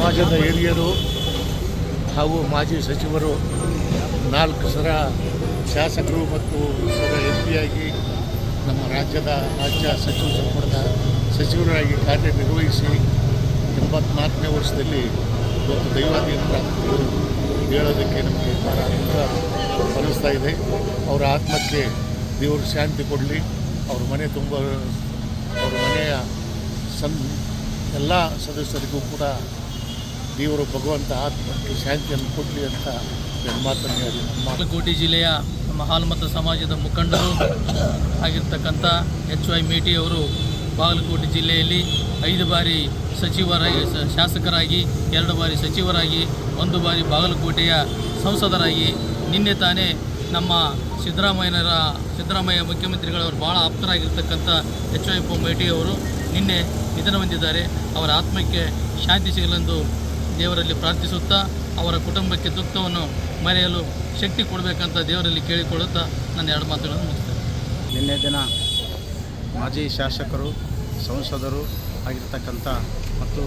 ಸಮಾಜದ ಹಿರಿಯರು ಹಾಗೂ ಮಾಜಿ ಸಚಿವರು 4 ಸಲ ಶಾಸಕರು ಮತ್ತು ಸಲ MP ಆಗಿ ನಮ್ಮ ರಾಜ್ಯ ಸಚಿವ ಸಂಪುಟದ ಸಚಿವರಾಗಿ ಕಾರ್ಯನಿರ್ವಹಿಸಿ 84ನೇ ವರ್ಷದಲ್ಲಿ ಇವತ್ತು ದೈವಾಧೀನ ಹೇಳೋದಕ್ಕೆ ನಮಗೆ ಭಾಳ ದುಃಖ ಅನ್ನಿಸ್ತಾ ಇದೆ. ಅವರ ಆತ್ಮಕ್ಕೆ ದೇವರು ಶಾಂತಿ ಕೊಡಲಿ. ಅವ್ರ ಮನೆ ತುಂಬ ಅವ್ರ ಮನೆಯ ಎಲ್ಲ ಸದಸ್ಯರಿಗೂ ಕೂಡ ದೇವರು ಭಗವಂತ ಆತ್ಮಕ್ಕೆ ಶಾಂತಿಯನ್ನು ಕೊಡಲಿ ಅಂತ ಮಾತನ್ನು ಹೇಳಿ ಬಾಗಲಕೋಟೆ ಜಿಲ್ಲೆಯ ನಮ್ಮ ಹಾಲುಮತ ಸಮಾಜದ ಮುಖಂಡರು ಆಗಿರ್ತಕ್ಕಂಥ HY ಮೇಟಿ ಅವರು ಬಾಗಲಕೋಟೆ ಜಿಲ್ಲೆಯಲ್ಲಿ 5 ಬಾರಿ ಶಾಸಕರಾಗಿ 2 ಬಾರಿ ಸಚಿವರಾಗಿ 1 ಬಾರಿ ಬಾಗಲಕೋಟೆಯ ಸಂಸದರಾಗಿ ನಿನ್ನೆ ತಾನೇ ನಮ್ಮ ಸಿದ್ದರಾಮಯ್ಯ ಮುಖ್ಯಮಂತ್ರಿಗಳವರು ಭಾಳ ಆಪ್ತರಾಗಿರ್ತಕ್ಕಂಥ HY ಮೇಟಿ ಅವರು ನಿನ್ನೆ ನಿಧನ ಹೊಂದಿದ್ದಾರೆ. ಅವರ ಆತ್ಮಕ್ಕೆ ಶಾಂತಿ ಸಿಗಲೆಂದು ದೇವರಲ್ಲಿ ಪ್ರಾರ್ಥಿಸುತ್ತಾ ಅವರ ಕುಟುಂಬಕ್ಕೆ ದುಃಖವನ್ನು ಮರೆಯಲು ಶಕ್ತಿ ಕೊಡಬೇಕಂತ ದೇವರಲ್ಲಿ ಕೇಳಿಕೊಳ್ಳುತ್ತಾ ನನ್ನ 2 ಮಾತುಗಳನ್ನು ಮುಗಿಸ್ತೇನೆ. ನಿನ್ನೆ ದಿನ ಮಾಜಿ ಶಾಸಕರು ಸಂಸದರು ಆಗಿರ್ತಕ್ಕಂಥ ಮತ್ತು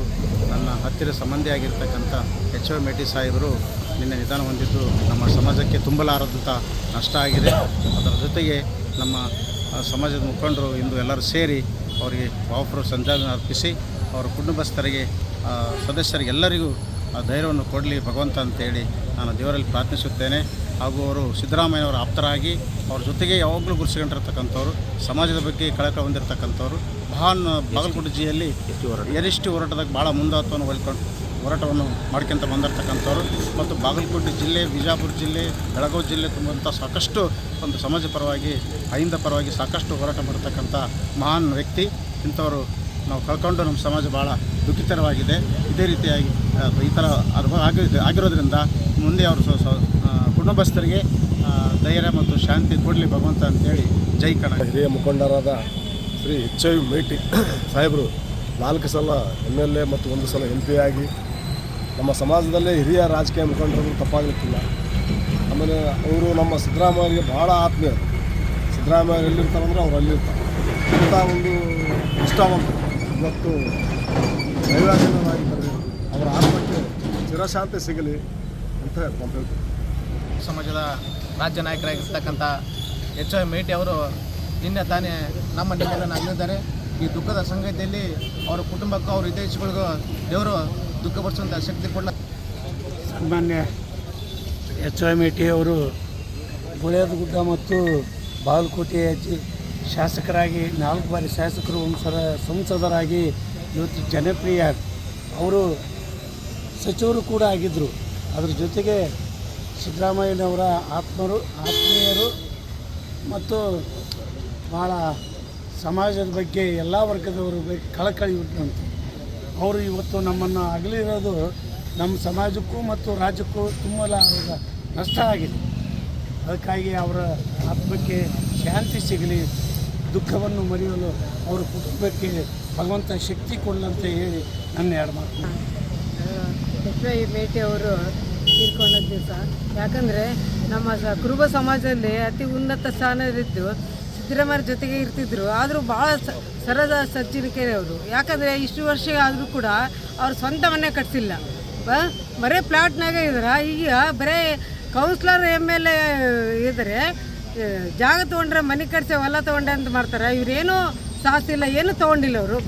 ನನ್ನ ಹತ್ತಿರ ಸಂಬಂಧಿಯಾಗಿರ್ತಕ್ಕಂಥ HY ಮೇಟಿ ಸಾಹೇಬರು ನಿನ್ನೆ ನಿಧನ ಹೊಂದಿದ್ದು ನಮ್ಮ ಸಮಾಜಕ್ಕೆ ತುಂಬಲಾರದಂಥ ನಷ್ಟ ಆಗಿದೆ. ಅದರ ಜೊತೆಗೆ ನಮ್ಮ ಸಮಾಜದ ಮುಖಂಡರು ಇಂದು ಎಲ್ಲರೂ ಸೇರಿ ಅವರಿಗೆ ಭಾವಪೂರ್ವಕ ಸಂತಾಪವನ್ನು ಅರ್ಪಿಸಿ ಅವರ ಕುಟುಂಬಸ್ಥರಿಗೆ ಸದಸ್ಯರಿಗೆ ಎಲ್ಲರಿಗೂ ಧೈರ್ಯವನ್ನು ಕೊಡಲಿ ಭಗವಂತ ಅಂತೇಳಿ ನಾನು ದೇವರಲ್ಲಿ ಪ್ರಾರ್ಥಿಸುತ್ತೇನೆ. ಹಾಗೂ ಅವರು ಸಿದ್ದರಾಮಯ್ಯನವರ ಆಪ್ತರಾಗಿ ಅವ್ರ ಜೊತೆಗೆ ಯಾವಾಗಲೂ ಗುರುಸಿಕೊಂಡಿರ್ತಕ್ಕಂಥವ್ರು, ಸಮಾಜದ ಬಗ್ಗೆ ಕಳಕಳಿ ಹೊಂದಿರತಕ್ಕಂಥವ್ರು. ಬಾಗಲಕೋಟೆ ಜಿಲ್ಲೆಯಲ್ಲಿ ಎರಿಷ್ಟಿ ಹೋರಾಟದಾಗ ಭಾಳ ಹೋರಾಟವನ್ನು ಮಾಡ್ಕೊಂತ ಬಂದಿರತಕ್ಕಂಥವ್ರು ಮತ್ತು ಬಾಗಲಕೋಟೆ ಜಿಲ್ಲೆ, ಬಿಜಾಪುರ ಜಿಲ್ಲೆ, ಬೆಳಗಾವಿ ಜಿಲ್ಲೆ ತುಂಬಂಥ ಸಾಕಷ್ಟು ಒಂದು ಸಮಾಜ ಪರವಾಗಿ ಅಹಿಂದ ಪರವಾಗಿ ಸಾಕಷ್ಟು ಹೋರಾಟ ಮಾಡತಕ್ಕಂಥ ಮಹಾನ್ ವ್ಯಕ್ತಿ. ಇಂಥವರು ನಾವು ಕಳ್ಕೊಂಡು ನಮ್ಮ ಸಮಾಜ ಭಾಳ ದುಃಖಿತರವಾಗಿದೆ. ಇದೇ ರೀತಿಯಾಗಿ ಈ ಥರ ಅನುಭವ ಆಗಿರೋದ್ರಿಂದ ಮುಂದೆ ಅವರು ಕುಟುಂಬಸ್ಥರಿಗೆ ಧೈರ್ಯ ಮತ್ತು ಶಾಂತಿ ಕೊಡಲಿ ಭಗವಂತ ಅಂತೇಳಿ ಜೈ ಕನ್ನಡ. ಹಿರಿಯ ಮುಖಂಡರಾದ ಶ್ರೀ HY ಮೇಟಿ ಸಾಹೇಬರು 4 ಸಲ MLA ಮತ್ತು 1 ಸಲ MP ಆಗಿ ನಮ್ಮ ಸಮಾಜದಲ್ಲೇ ಹಿರಿಯ ರಾಜಕೀಯ ಮುಖಂಡರು ತಪ್ಪಾಗಲಿಕ್ಕಿಲ್ಲ. ಆಮೇಲೆ ಅವರು ನಮ್ಮ ಸಿದ್ದರಾಮಯ್ಯಗೆ ಭಾಳ ಆತ್ಮೀಯರು. ಸಿದ್ದರಾಮಯ್ಯ ಎಲ್ಲಿರ್ತಾರಂದ್ರೆ ಅವ್ರು ಅಲ್ಲಿರ್ತಾರೆ. ಅಂಥ ಒಂದು ನಿಷ್ಠಾವಂತರು ಇವತ್ತು ದೈವಾಧೀನರಾಗಿದ್ದಾರೆ. ಅವರ ಆತ್ಮಕ್ಕೆ ಚಿರಶಾಂತಿ ಸಿಗಲಿ ಅಂತ ಹೇಳ್ತೀನಿ. ಸಮಾಜದ ರಾಜ್ಯ ನಾಯಕರಾಗಿರ್ತಕ್ಕಂಥ HY ಮೇಟಿ ಅವರು ನಿನ್ನೆ ತಾನೇ ನಮ್ಮ ನಿಧನ ಆಗಿದ್ದಾರೆ. ಈ ದುಃಖದ ಸಂಗತಿಯಲ್ಲಿ ಅವರ ಕುಟುಂಬಕ್ಕೂ ಅವ್ರ ಹಿತೈಷಿಗಳಿಗೂ ದೇವರು ದುಃಖಪಡಿಸುವಂಥ ಶಕ್ತಿ ಕೊಡಲ. ಸನ್ಮಾನ್ಯ HY ಮೇಟಿ ಅವರು ಗುಳೇದಗುಡ್ಡ ಮತ್ತು ಬಾಗಲಕೋಟೆ ಶಾಸಕರಾಗಿ 4 ಬಾರಿ ಶಾಸಕರು, 1 ಸಲ ಸಂಸದರಾಗಿ ಇವತ್ತು ಜನಪ್ರಿಯ. ಅವರು ಸಚಿವರು ಕೂಡ ಆಗಿದ್ದರು. ಅದರ ಜೊತೆಗೆ ಸಿದ್ದರಾಮಯ್ಯನವರ ಆತ್ಮೀಯರು ಮತ್ತು ಭಾಳ ಸಮಾಜದ ಬಗ್ಗೆ ಎಲ್ಲ ವರ್ಗದವರ ಬಗ್ಗೆ ಕಳಕಳಿ ಉಂಟಂತೆ. ಅವರು ಇವತ್ತು ನಮ್ಮನ್ನು ಅಗಲಿರೋದು ನಮ್ಮ ಸಮಾಜಕ್ಕೂ ಮತ್ತು ರಾಜ್ಯಕ್ಕೂ ತುಂಬ ನಷ್ಟ ಆಗಿದೆ. ಅದಕ್ಕಾಗಿ ಅವರ ಆತ್ಮಕ್ಕೆ ಶಾಂತಿ ಸಿಗಲಿ, ದುಃಖವನ್ನು ಮರೆಯಲು ಅವರ ಕುಟುಂಬಕ್ಕೆ ಭಗವಂತ ಶಕ್ತಿ ಕೊಡಲಂತ ಹೇಳಿ ನನ್ನ 2 ಮಾತು. HY ಮೇಟಿ ಅವರು ತೀರ್ಕೊಂಡ ದಿವಸ, ಯಾಕಂದರೆ ನಮ್ಮ ಕುರುಬ ಸಮಾಜದಲ್ಲಿ ಅತಿ ಉನ್ನತ ಸ್ಥಾನದಲ್ಲಿದ್ದು ಸಿದ್ದರಾಮಯ್ಯ ಜೊತೆಗೆ ಇರ್ತಿದ್ರು. ಆದರೂ ಭಾಳ ಸರದ ಸಜ್ಜನಿಕೆ ಅವರು. ಯಾಕಂದರೆ ಇಷ್ಟು ವರ್ಷ ಆದರೂ ಕೂಡ ಅವ್ರು ಸ್ವಂತ ಮನೆ ಕಟ್ಸಿಲ್ಲ, ಬರೀ ಪ್ಲಾಟ್ನಾಗೆ ಇದ್ದಾರೆ. ಈಗ ಬರೀ ಕೌನ್ಸ್ಲರ್ MLA ಇದ್ದಾರೆ, ಜಾಗ ತೊಗೊಂಡ್ರೆ ಮನೆ ಕಟ್ಸಿ ಹೊಲ ತೊಗೊಂಡೆ ಅಂತ ಮಾಡ್ತಾರೆ. ಇವರೇನೂ ಸಾಹಸಿಲ್ಲ, ಏನೂ ತೊಗೊಂಡಿಲ್ಲ. ಅವರು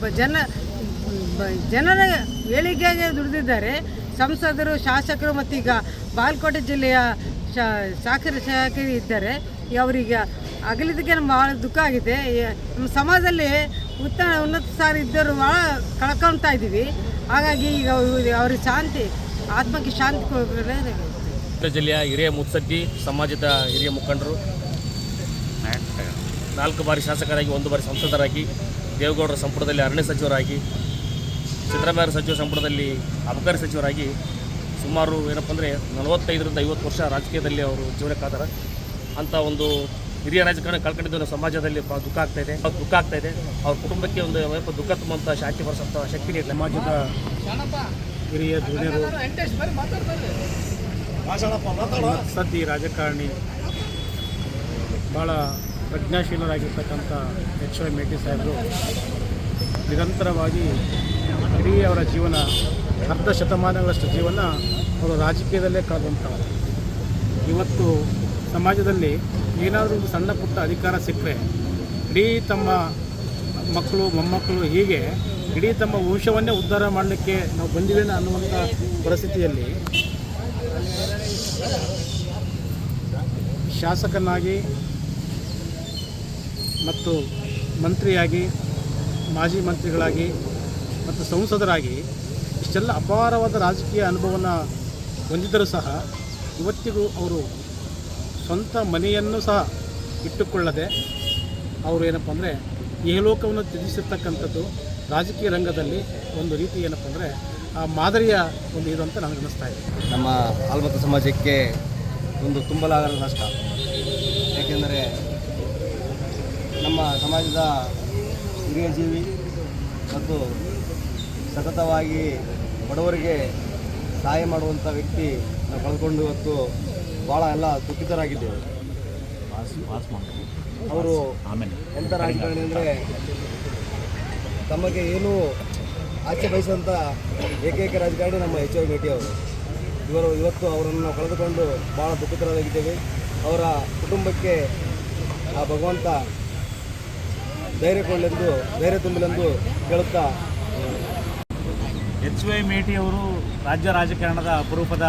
ಜನರ ಏಳಿಗೆಗೆ ದುಡಿದಿದ್ದಾರೆ. ಸಂಸದರು, ಶಾಸಕರು ಮತ್ತು ಈಗ ಬಾಗಲಕೋಟೆ ಜಿಲ್ಲೆಯ ಶಾಸಕರು ಇದ್ದಾರೆ. ಅವರಿಗೆ ಅಗಲಿದ್ದಕ್ಕೆ ನಮ್ಗೆ ಭಾಳ ದುಃಖ ಆಗಿದೆ. ನಮ್ಮ ಸಮಾಜದಲ್ಲಿ ಉನ್ನತ ಸ್ಥಾನ ಇದ್ದರು ಭಾಳ ಕಳ್ಕೊಳ್ತಾ ಇದ್ದೀವಿ. ಹಾಗಾಗಿ ಈಗ ಅವ್ರಿಗೆ ಶಾಂತಿ, ಆತ್ಮಕ್ಕೆ ಶಾಂತಿ ಕೊಡಬೇಕು. ಜಿಲ್ಲೆಯ ಹಿರಿಯ ಮುತ್ಸದ್ದಿ ಸಮಾಜದ ಹಿರಿಯ ಮುಖಂಡರು, 4 ಬಾರಿ ಶಾಸಕರಾಗಿ 1 ಬಾರಿ ಸಂಸದರಾಗಿ, ದೇವೇಗೌಡರ ಸಂಪುಟದಲ್ಲಿ ಅರಣ್ಯ ಸಚಿವರಾಗಿ, ಸಿದ್ದರಾಮಯ್ಯ ಸಚಿವ ಸಂಪುಟದಲ್ಲಿ ಅಬಕಾರಿ ಸಚಿವರಾಗಿ ಸುಮಾರು ಏನಪ್ಪ ಅಂದರೆ 45ರಿಂದ 50 ವರ್ಷ ರಾಜಕೀಯದಲ್ಲಿ ಅವರು ಜೀವನ ಕಾದಾರ. ಅಂಥ ಒಂದು ಹಿರಿಯ ರಾಜಕಾರಣ ಕಳ್ಕೊಂಡಿದ್ದು ಸಮಾಜದಲ್ಲಿ ದುಃಖ ಆಗ್ತಾಯಿದೆ. ಅವ್ರ ಕುಟುಂಬಕ್ಕೆ ಒಂದು ದುಃಖ ತುಂಬುವಂಥ ಶಾಂತಿ ಬರೆಸೋಂಥ ಶಕ್ತಿ ನೀಡಲಿ. ಸಮಾಜದ ಹಿರಿಯ ಧ್ವನಿಯರು, ಸದ್ದಿ ರಾಜಕಾರಣಿ, ಭಾಳ ಪ್ರಜ್ಞಾಶೀಲರಾಗಿರ್ತಕ್ಕಂಥ HY ಮೇಟಿ ಸಾಹೇಬರು ನಿರಂತರವಾಗಿ ಇಡೀ ಅವರ ಜೀವನ ಅರ್ಧ ಶತಮಾನಗಳಷ್ಟು ಜೀವನ ಅವರು ರಾಜಕೀಯದಲ್ಲೇ ಕಳೆದಂಥವ್ರು. ಇವತ್ತು ಸಮಾಜದಲ್ಲಿ ಏನಾದರೂ ಒಂದು ಸಣ್ಣ ಪುಟ್ಟ ಅಧಿಕಾರ ಸಿಕ್ಕರೆ ಇಡೀ ತಮ್ಮ ಮಕ್ಕಳು ಮೊಮ್ಮಕ್ಕಳು ಹೀಗೆ ಇಡೀ ತಮ್ಮ ವಂಶವನ್ನೇ ಉದ್ಧಾರ ಮಾಡಲಿಕ್ಕೆ ನಾವು ಬಂದಿವೇನ ಅನ್ನುವಂಥ ಪರಿಸ್ಥಿತಿಯಲ್ಲಿ ಶಾಸಕನಾಗಿ ಮತ್ತು ಮಂತ್ರಿಯಾಗಿ ಮಾಜಿ ಮಂತ್ರಿಗಳಾಗಿ ಮತ್ತು ಸಂಸದರಾಗಿ ಇಷ್ಟೆಲ್ಲ ಅಪಾರವಾದ ರಾಜಕೀಯ ಅನುಭವನ ಹೊಂದಿದ್ದರೂ ಸಹ ಇವತ್ತಿಗೂ ಅವರು ಸ್ವಂತ ಮನೆಯನ್ನು ಸಹ ಇಟ್ಟುಕೊಳ್ಳದೆ ಅವರು ಏನಪ್ಪ ಅಂದರೆ ಇಹಲೋಕವನ್ನು ತ್ಯಜಿಸಿರ್ತಕ್ಕಂಥದ್ದು ರಾಜಕೀಯ ರಂಗದಲ್ಲಿ ಒಂದು ರೀತಿ ಏನಪ್ಪ ಅಂದರೆ ಆ ಮಾದರಿಯ ಒಂದು ಇದು ಅಂತ ನನಗೆ ಅನ್ನಿಸ್ತಾ ಇದೆ. ನಮ್ಮ ಆಲ್ಮತ ಸಮಾಜಕ್ಕೆ ಒಂದು ತುಂಬಲಾಗದ ನಷ್ಟ. ಏಕೆಂದರೆ ನಮ್ಮ ಸಮಾಜದ ಹಿರಿಯ ಜೀವಿ ಮತ್ತು ಸತತವಾಗಿ ಬಡವರಿಗೆ ಸಹಾಯ ಮಾಡುವಂಥ ವ್ಯಕ್ತಿ ನಾವು ಕಳೆದುಕೊಂಡು ಇವತ್ತು ಭಾಳ ಎಲ್ಲ ದುಃಖಿತರಾಗಿದ್ದೇವೆ. ಅವರು ಎಂಥ ರಾಜಕಾರಣಿ ಅಂದರೆ ತಮಗೆ ಏನೂ ಆಚೆ ಬಯಸುವಂಥ ಏಕೈಕ ರಾಜಕಾರಣಿ ನಮ್ಮ ಎಚ್ ವೈ ಮೇಟಿ ಅವರು. ಇವತ್ತು ಅವರನ್ನು ನಾವು ಕಳೆದುಕೊಂಡು ಭಾಳ ದುಃಖಿತರಾಗಿದ್ದೇವೆ. ಅವರ ಕುಟುಂಬಕ್ಕೆ ಆ ಭಗವಂತ ಧೈರ್ಯ ತುಂಬಲೆಂದು ಕೇಳುತ್ತಾ, ಎಚ್ ವೈ ಮೇಟಿ ಅವರು ರಾಜ್ಯ ರಾಜಕಾರಣದ ಅಪರೂಪದ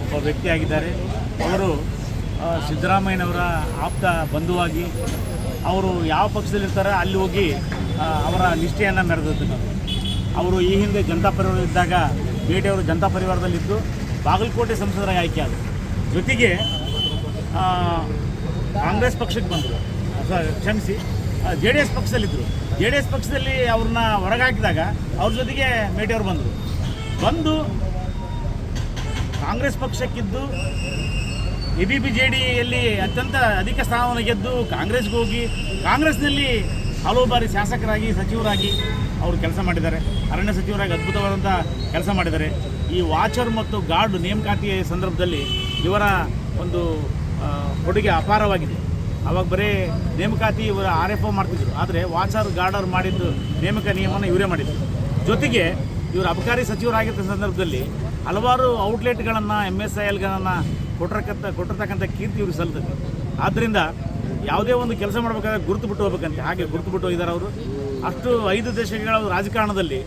ಒಬ್ಬ ವ್ಯಕ್ತಿಯಾಗಿದ್ದಾರೆ. ಅವರು ಸಿದ್ದರಾಮಯ್ಯನವರ ಆಪ್ತ ಬಂಧುವಾಗಿ ಅವರು ಯಾವ ಪಕ್ಷದಲ್ಲಿರ್ತಾರೆ ಅಲ್ಲಿ ಹೋಗಿ ಅವರ ನಿಷ್ಠೆಯನ್ನು ಮೆರೆದಿದ್ದು. ಅವರು ಈ ಹಿಂದೆ ಜನತಾ ಪರಿವಾರದಲ್ಲಿದ್ದಾಗ ಮೇಟಿ ಅವರು ಜನತಾ ಪರಿವಾರದಲ್ಲಿದ್ದು ಬಾಗಲಕೋಟೆ ಸಂಸದರಾಗಿ ಆಯ್ಕೆಯಾದರು. ಜೊತೆಗೆ ಕಾಂಗ್ರೆಸ್ ಪಕ್ಷಕ್ಕೆ ಬಂದರು, ಕ್ಷಮಿಸಿ JDS ಪಕ್ಷದಲ್ಲಿದ್ದರು. JDS ಪಕ್ಷದಲ್ಲಿ ಅವ್ರನ್ನ ಹೊರಗಾಕಿದಾಗ ಅವ್ರ ಜೊತೆಗೆ ಮೇಟಿ ಅವರು ಬಂದು ಕಾಂಗ್ರೆಸ್ ಪಕ್ಷಕ್ಕಿದ್ದು ABBJDಯಲ್ಲಿ ಅತ್ಯಂತ ಅಧಿಕ ಸ್ಥಾನವನ್ನು ಗೆದ್ದು ಕಾಂಗ್ರೆಸ್ಗೆ ಹೋಗಿ ಕಾಂಗ್ರೆಸ್ನಲ್ಲಿ ಹಲವು ಬಾರಿ ಶಾಸಕರಾಗಿ ಸಚಿವರಾಗಿ ಅವರು ಕೆಲಸ ಮಾಡಿದ್ದಾರೆ. ಅರಣ್ಯ ಸಚಿವರಾಗಿ ಅದ್ಭುತವಾದಂಥ ಕೆಲಸ ಮಾಡಿದ್ದಾರೆ. ಈ ವಾಚರ್ ಮತ್ತು ಗಾರ್ಡ್ ನೇಮಕಾತಿಯ ಸಂದರ್ಭದಲ್ಲಿ ಇವರ ಒಂದು ಕೊಡುಗೆ ಅಪಾರವಾಗಿದೆ. ಆವಾಗ ಬರೀ ನೇಮಕಾತಿ ಇವರ RFO ಮಾಡ್ತಿದ್ರು, ಆದರೆ ವಾಚರ್ ಗಾರ್ಡರ್ ಮಾಡಿದ್ದು ನೇಮಕ ನಿಯಮನ ಇವರೇ ಮಾಡಿದ್ರು. ಜೊತೆಗೆ ಇವರು ಅಬಕಾರಿ ಸಚಿವರಾಗಿದ್ದ ಸಂದರ್ಭದಲ್ಲಿ ಹಲವಾರು ಔಟ್ಲೆಟ್ಗಳನ್ನು MSILಗಳನ್ನು ಕೊಟ್ಟಿರ್ತಕ್ಕಂಥ ಕೀರ್ತಿ ಇವರು ಸಲ್ತದೆ. ಆದ್ದರಿಂದ ಯಾವುದೇ ಒಂದು ಕೆಲಸ ಮಾಡಬೇಕಾದ್ರೆ ಗುರುತು ಬಿಟ್ಟು ಹೋಗ್ಬೇಕಂತೆ, ಹಾಗೆ ಗುರುತು ಬಿಟ್ಟು ಹೋಗಿದ್ದಾರೆ ಅವರು. ಅಷ್ಟು 5 ದಶಕಗಳ ರಾಜಕಾರಣದಲ್ಲಿ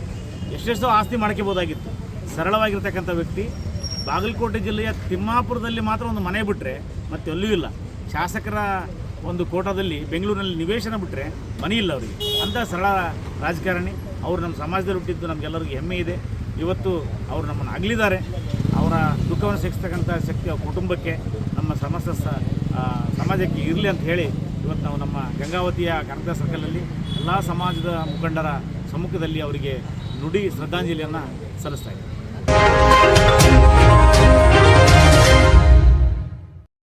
ಎಷ್ಟೆಷ್ಟೋ ಆಸ್ತಿ ಮಾಡ್ಕೋಬೋದಾಗಿತ್ತು. ಸರಳವಾಗಿರ್ತಕ್ಕಂಥ ವ್ಯಕ್ತಿ. ಬಾಗಲಕೋಟೆ ಜಿಲ್ಲೆಯ ತಿಮ್ಮಾಪುರದಲ್ಲಿ ಮಾತ್ರ ಒಂದು ಮನೆ ಬಿಟ್ಟರೆ ಮತ್ತೆ ಎಲ್ಲೂ ಇಲ್ಲ. ಶಾಸಕರ ಒಂದು ಕೋಟಾದಲ್ಲಿ ಬೆಂಗಳೂರಿನಲ್ಲಿ ನಿವೇಶನ ಬಿಟ್ಟರೆ ಮನೆ ಇಲ್ಲ ಅವರಿಗೆ. ಅಂಥ ಸರಳ ರಾಜಕಾರಣಿ ಅವರು. ನಮ್ಮ ಸಮಾಜದಲ್ಲಿ ಹುಟ್ಟಿದ್ದು ನಮಗೆಲ್ಲರಿಗೂ ಹೆಮ್ಮೆ ಇದೆ. ಇವತ್ತು ಅವರು ನಮ್ಮನ್ನು ಅಗಲಿದ್ದಾರೆ. ಅವರ ದುಃಖವನ್ನು ಸಹಿಸ್ತಕ್ಕಂಥ ಶಕ್ತಿ ಅವ್ರ ಕುಟುಂಬಕ್ಕೆ, ನಮ್ಮ ಸಮಸ್ತ ಸಮಾಜಕ್ಕೆ ಇರಲಿ ಅಂತ ಹೇಳಿ ಇವತ್ತು ನಾವು ನಮ್ಮ ಗಂಗಾವತಿಯ ಕನಕ ಸರ್ಕಲಲ್ಲಿ ಎಲ್ಲ ಸಮಾಜದ ಮುಖಂಡರ ಸಮ್ಮುಖದಲ್ಲಿ ಅವರಿಗೆ ನುಡಿ ಶ್ರದ್ಧಾಂಜಲಿಯನ್ನು ಸಲ್ಲಿಸ್ತಾ ಇದ್ದೀವಿ.